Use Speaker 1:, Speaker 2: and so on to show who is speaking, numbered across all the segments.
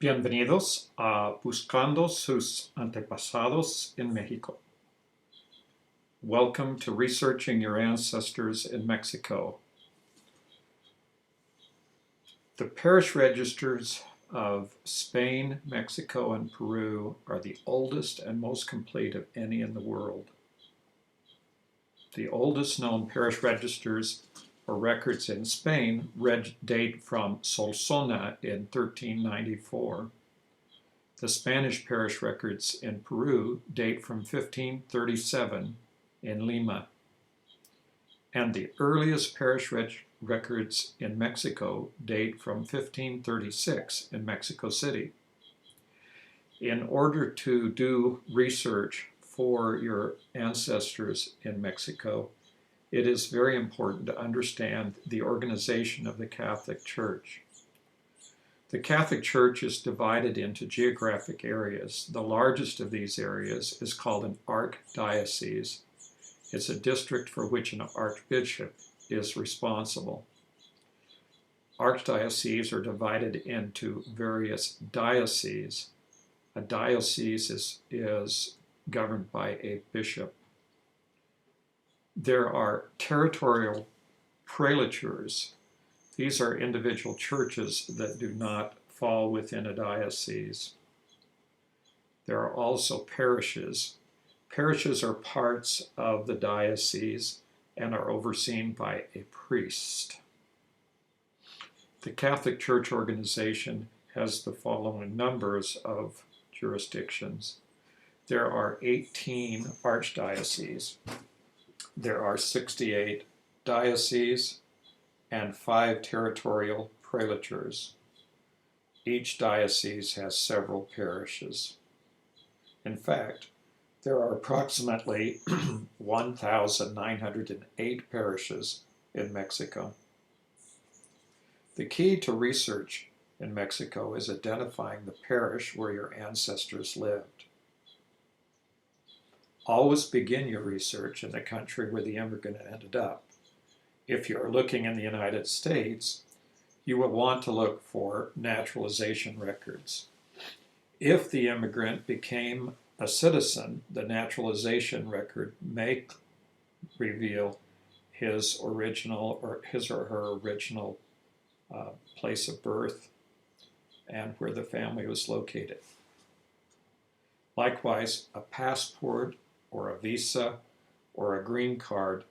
Speaker 1: Bienvenidos a Buscando sus antepasados in Mexico. Welcome to Researching Your Ancestors in Mexico. The parish registers of Spain, Mexico, and Peru are the oldest and most complete of any in the world. The oldest known parish registers or records in Spain date from Solsona in 1394. The Spanish parish records in Peru date from 1537 in Lima. And the earliest parish records in Mexico date from 1536 in Mexico City. In order to do research for your ancestors in Mexico, it is very important to understand the organization of the Catholic Church. The Catholic Church is divided into geographic areas. The largest of these areas is called an archdiocese. It's a district for which an archbishop is responsible. Archdioceses are divided into various dioceses. A diocese is governed by a bishop. There are territorial prelatures. These are individual churches that do not fall within a diocese. There are also parishes. Parishes are parts of the diocese and are overseen by a priest. The Catholic Church organization has the following numbers of jurisdictions. There are 18 archdioceses. There are 68 dioceses and 5 territorial prelatures. Each diocese has several parishes. In fact, there are approximately 1,908 parishes in Mexico. The key to research in Mexico is identifying the parish where your ancestors lived. Always begin your research in the country where the immigrant ended up. If you're looking in the United States, you will want to look for naturalization records. If the immigrant became a citizen, the naturalization record may reveal his or her original place of birth and where the family was located. Likewise, a passport or a visa or a green card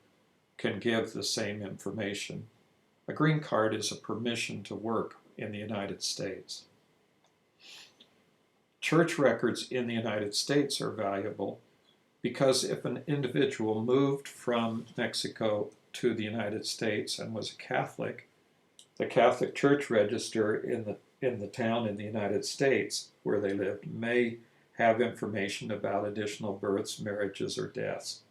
Speaker 1: can give the same information. A green card is a permission to work in the United States. Church records in the United States are valuable because if an individual moved from Mexico to the United States and was a Catholic, the Catholic Church register in the town in the United States where they lived may have information about additional births, marriages, or deaths.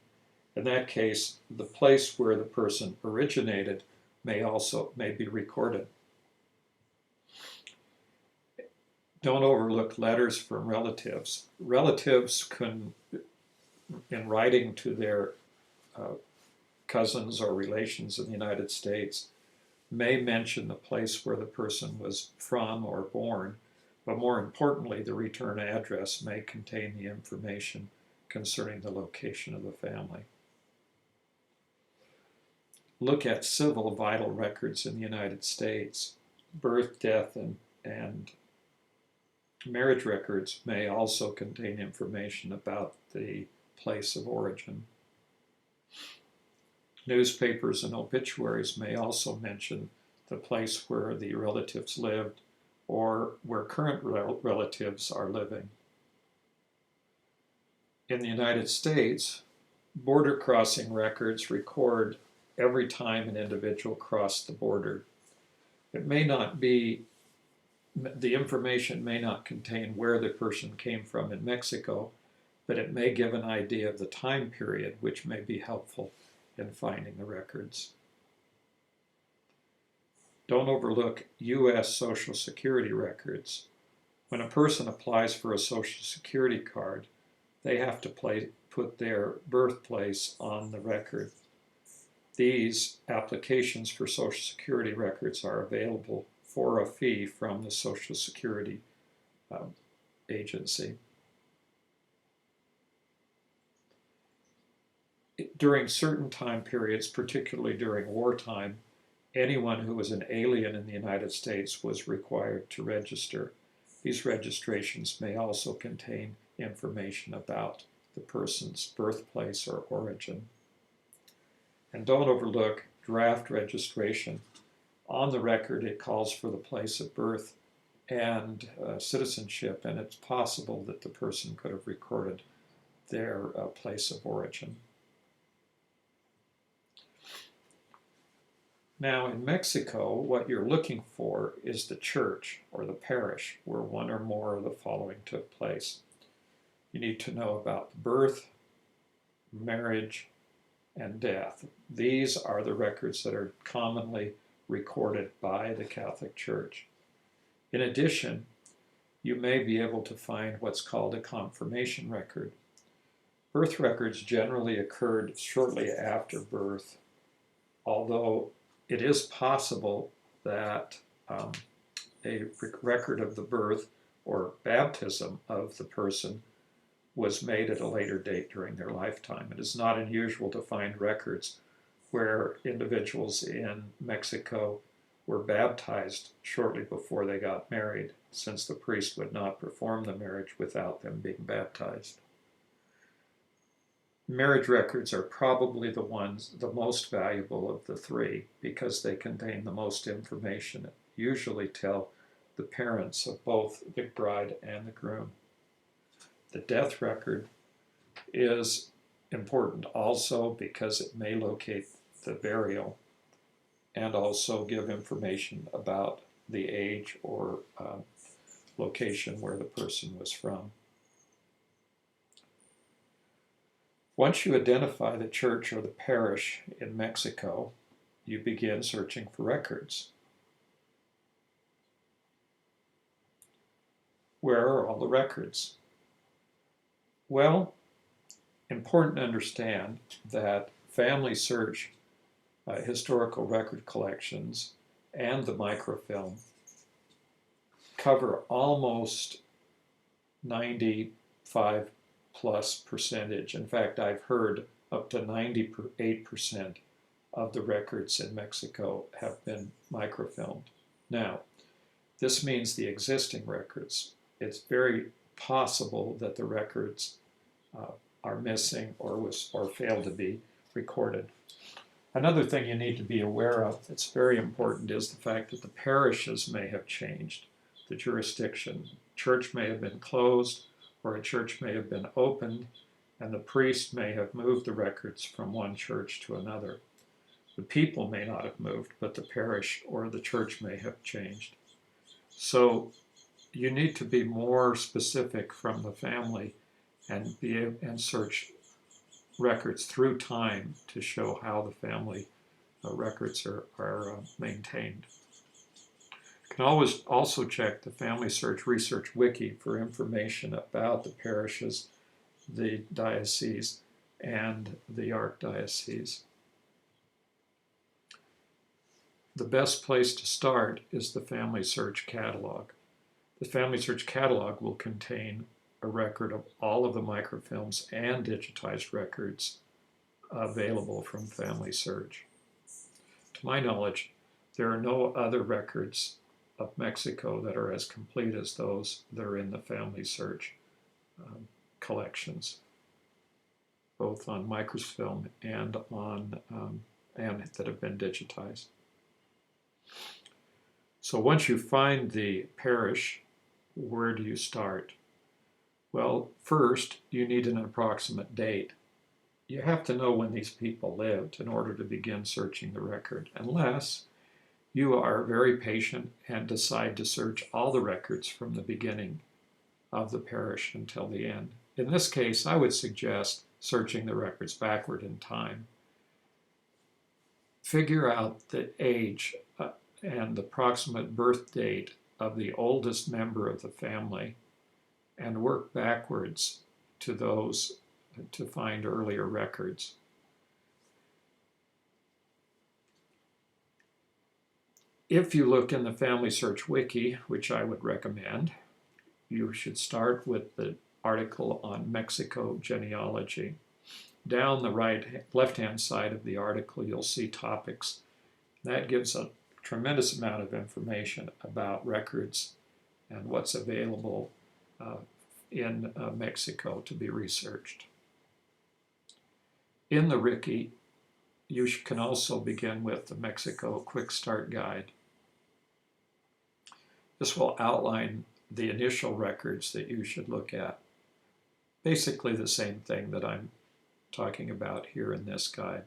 Speaker 1: In that case, the place where the person originated may be recorded. Don't overlook letters from relatives. Relatives can, in writing to their cousins or relations in the United States, may mention the place where the person was from or born, but more importantly, the return address may contain the information concerning the location of the family. Look at civil vital records in the United States. Birth, death, and marriage records may also contain information about the place of origin. Newspapers and obituaries may also mention the place where the relatives lived or where current relatives are living. In the United States, border crossing records record every time an individual crossed the border. The information may not contain where the person came from in Mexico, but it may give an idea of the time period, which may be helpful in finding the records. Don't overlook U.S. Social Security records. When a person applies for a Social Security card, they have to put their birthplace on the record. These applications for Social Security records are available for a fee from the Social Security agency. During certain time periods, particularly during wartime, anyone who was an alien in the United States was required to register. These registrations may also contain information about the person's birthplace or origin. And don't overlook draft registration. On the record, it calls for the place of birth and citizenship, and it's possible that the person could have recorded their place of origin. Now, in Mexico, what you're looking for is the church or the parish where one or more of the following took place. You need to know about birth, marriage, and death. These are the records that are commonly recorded by the Catholic Church. In addition, you may be able to find what's called a confirmation record. Birth records generally occurred shortly after birth, although it is possible that a record of the birth or baptism of the person was made at a later date during their lifetime. It is not unusual to find records where individuals in Mexico were baptized shortly before they got married, since the priest would not perform the marriage without them being baptized. Marriage records are probably the most valuable of the three because they contain the most information, usually tell the parents of both the bride and the groom. The death record is important also because it may locate the burial and also give information about the age or location where the person was from. Once you identify the church or the parish in Mexico, you begin searching for records. Where are all the records? Well, important to understand that family search, historical record collections, and the microfilm cover almost 95 plus percentage. In fact, I've heard up to 98% of the records in Mexico have been microfilmed. Now, this means the existing records. It's very possible that the records are missing or failed to be recorded. Another thing you need to be aware of that's very important is the fact that the parishes may have changed. The jurisdiction. Church may have been closed, or a church may have been opened, and the priest may have moved the records from one church to another. The people may not have moved, but the parish or the church may have changed. So you need to be more specific from the family and search records through time to show how the family records are maintained. You can always also check the Family Search Research Wiki for information about the parishes, the diocese, and the archdiocese. The best place to start is the Family Search Catalog. The Family Search Catalog will contain a record of all of the microfilms and digitized records available from Family Search. To my knowledge, there are no other records of Mexico that are as complete as those that are in the Family Search collections, both on microfilm and that have been digitized. So once you find the parish, where do you start? Well, first, you need an approximate date. You have to know when these people lived in order to begin searching the record, unless you are very patient and decide to search all the records from the beginning of the parish until the end. In this case, I would suggest searching the records backward in time. Figure out the age and the approximate birth date of the oldest member of the family and work backwards to those to find earlier records. If you look in the Family Search Wiki, which I would recommend, you should start with the article on Mexico genealogy. Down the left-hand side of the article, you'll see topics. That gives a tremendous amount of information about records and what's available in Mexico to be researched. In the Wiki, you can also begin with the Mexico Quick Start Guide. This will outline the initial records that you should look at. Basically the same thing that I'm talking about here in this guide.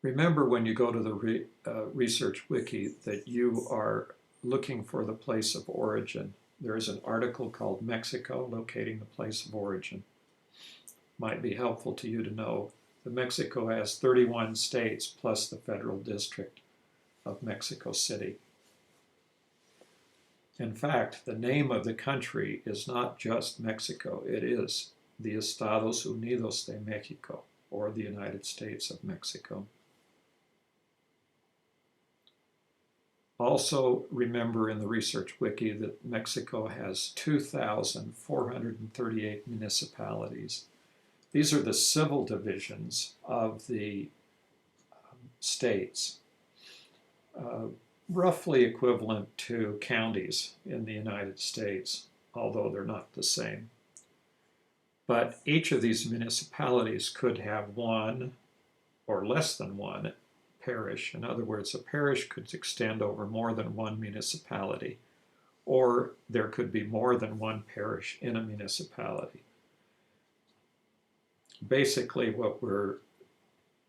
Speaker 1: Remember when you go to the Research Wiki that you are looking for the place of origin. There is an article called Mexico, Locating the Place of Origin. Might be helpful to you to know that Mexico has 31 states plus the federal district of Mexico City. In fact, the name of the country is not just Mexico, it is the Estados Unidos de Mexico, or the United States of Mexico. Also remember in the Research Wiki that Mexico has 2,438 municipalities. These are the civil divisions of the states, roughly equivalent to counties in the United States, although they're not the same. But each of these municipalities could have one or less than one parish. In other words, a parish could extend over more than one municipality, or there could be more than one parish in a municipality. Basically, what we're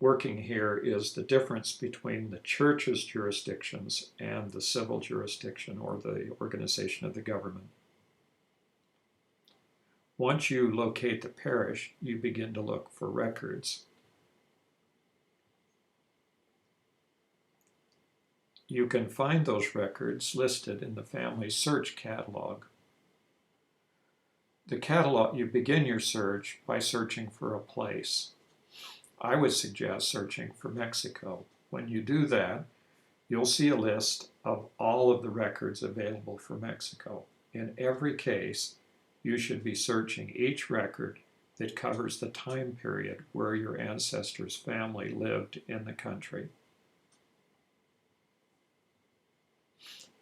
Speaker 1: working here is the difference between the church's jurisdictions and the civil jurisdiction, or the organization of the government. Once you locate the parish, you begin to look for records. You can find those records listed in the Family Search Catalog. The catalog, you begin your search by searching for a place. I would suggest searching for Mexico. When you do that, you'll see a list of all of the records available for Mexico. In every case, you should be searching each record that covers the time period where your ancestors' family lived in the country.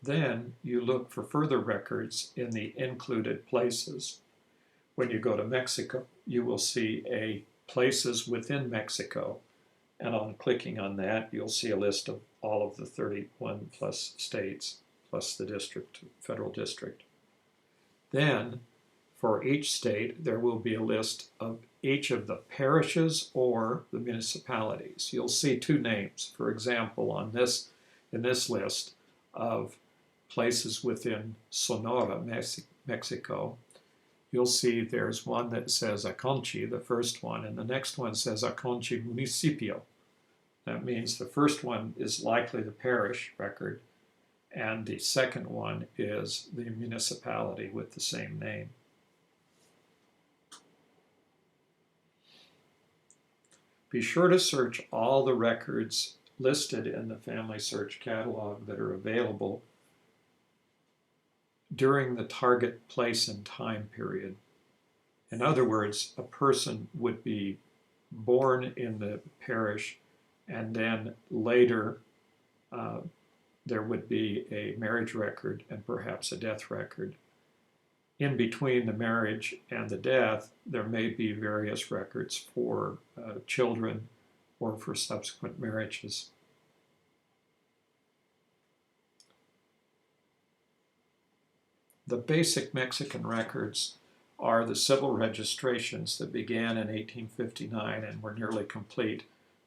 Speaker 1: Then you look for further records in the included places. When you go to Mexico, you will see a places within Mexico, and on clicking on that, you'll see a list of all of the 31 plus states, plus the district, federal district. Then, for each state, there will be a list of each of the parishes or the municipalities. You'll see two names. For example, in this list of places within Sonora, Mexico, you'll see there's one that says Aconchi, the first one, and the next one says Aconchi Municipio. That means the first one is likely the parish record, and the second one is the municipality with the same name. Be sure to search all the records listed in the Family Search Catalog that are available during the target place and time period. In other words, a person would be born in the parish, and then later there would be a marriage record and perhaps a death record. In between the marriage and the death, there may be various records for children or for subsequent marriages. The basic Mexican records are the civil registrations that began in 1859 and were nearly complete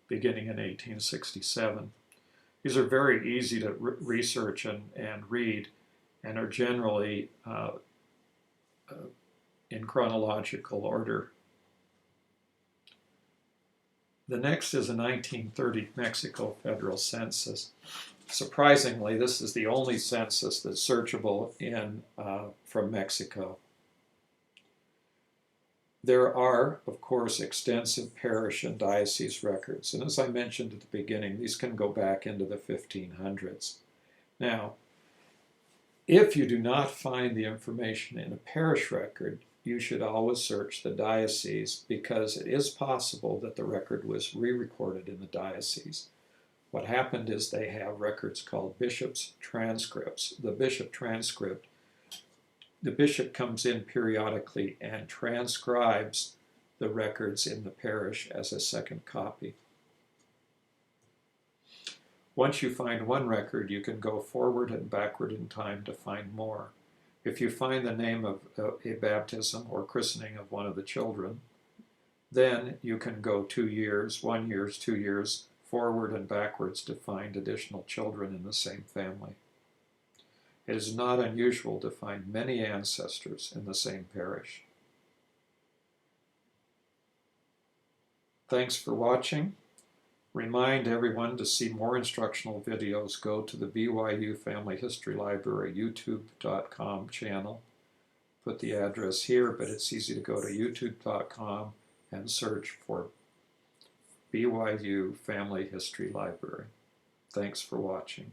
Speaker 1: beginning in 1867. These are very easy to research and read, and are generally in chronological order. The next is a 1930 Mexico federal census. Surprisingly, this is the only census that's searchable from Mexico. There are, of course, extensive parish and diocese records, and as I mentioned at the beginning, these can go back into the 1500s. Now, If you do not find the information in a parish record, you should always search the diocese, because it is possible that the record was re-recorded in the diocese. What happened is they have records called bishop's transcripts. The bishop transcript, the bishop comes in periodically and transcribes the records in the parish as a second copy. Once you find one record, you can go forward and backward in time to find more. If you find the name of a baptism or christening of one of the children, then you can go 2 years, 1 year, 2 years, forward and backwards to find additional children in the same family. It is not unusual to find many ancestors in the same parish. Thanks for watching. Remind everyone to see more instructional videos. Go to the BYU Family History Library YouTube.com channel. Put the address here, but it's easy to go to YouTube.com and search for BYU Family History Library. Thanks for watching.